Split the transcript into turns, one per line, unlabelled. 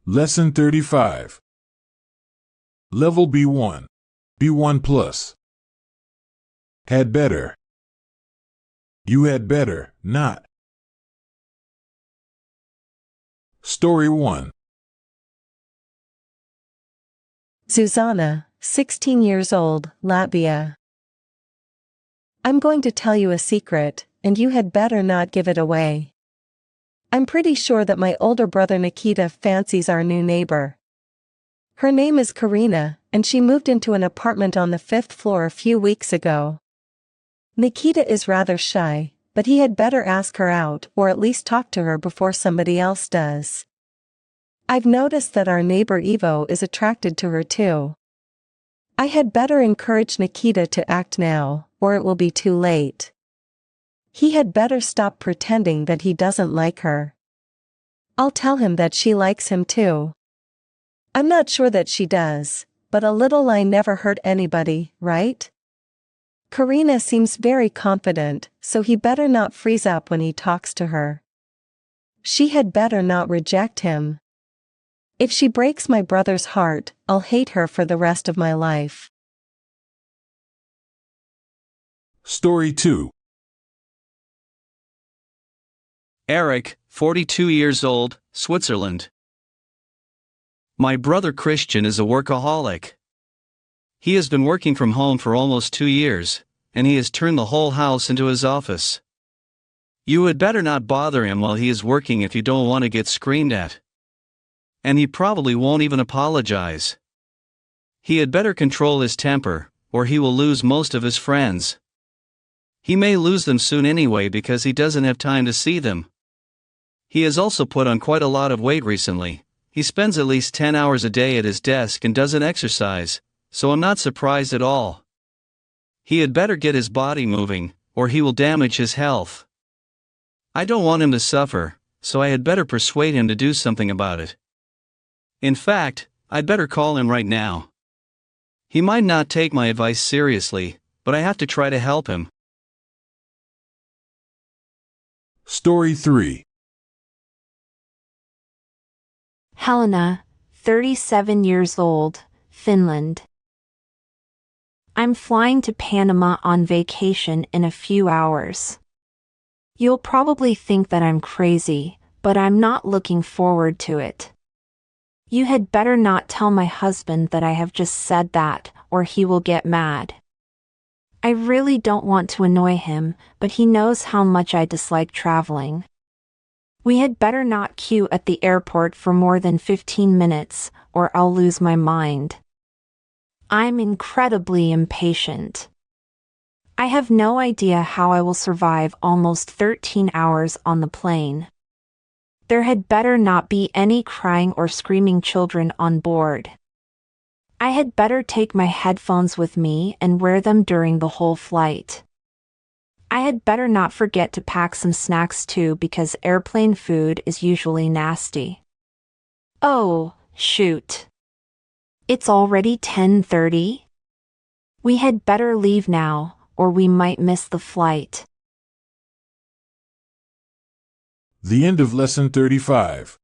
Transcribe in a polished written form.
Lesson 35. Level B1. B1 plus. Had better. You had better not. Story 1.
Zuzana, 16 years old, Latvia. I'm going to tell you a secret, and you had better not give it away. I'm pretty sure that my older brother Nikita fancies our new neighbor. Her name is Karina, and she moved into an apartment on the 5th floor a few weeks ago. Nikita is rather shy, but he had better ask her out or at least talk to her before somebody else does. I've noticed that our neighbor Ivo is attracted to her too. I had better encourage Nikita to act now, or it will be too late. He had better stop pretending that he doesn't like her. I'll tell him that she likes him too. I'm not sure that she does, but a little lie never hurt anybody, right? Karina seems very confident, so he better not freeze up when he talks to her. She had better not reject him. If she breaks my brother's heart, I'll hate her for the rest of my life.
Story 2.
Eric, 42 years old, Switzerland. My brother Christian is a workaholic. He has been working from home for almost 2 years, and he has turned the whole house into his office. You had better not bother him while he is working if you don't want to get screamed at. And he probably won't even apologize. He had better control his temper, or he will lose most of his friends. He may lose them soon anyway because he doesn't have time to see them. He has also put on quite a lot of weight recently. He spends at least 10 hours a day at his desk and doesn't exercise, so I'm not surprised at all. He had better get his body moving, or he will damage his health. I don't want him to suffer, so I had better persuade him to do something about it. In fact, I'd better call him right now. He might not take my advice seriously, but I have to try to help him.
Story 3.
Helena, 37 years old, Finland. I'm flying to Panama on vacation in a few hours. You'll probably think that I'm crazy, but I'm not looking forward to it. You had better not tell my husband that I have just said that, or he will get mad. I really don't want to annoy him, but he knows how much I dislike traveling. We had better not queue at the airport for more than 15 minutes, or I'll lose my mind. I'm incredibly impatient. I have no idea how I will survive almost 13 hours on the plane. There had better not be any crying or screaming children on board. I had better take my headphones with me and wear them during the whole flight. I had better not forget to pack some snacks too because airplane food is usually nasty. Oh, shoot. It's already 10:30? We had better leave now, or we might miss the flight.
The end of Lesson 35.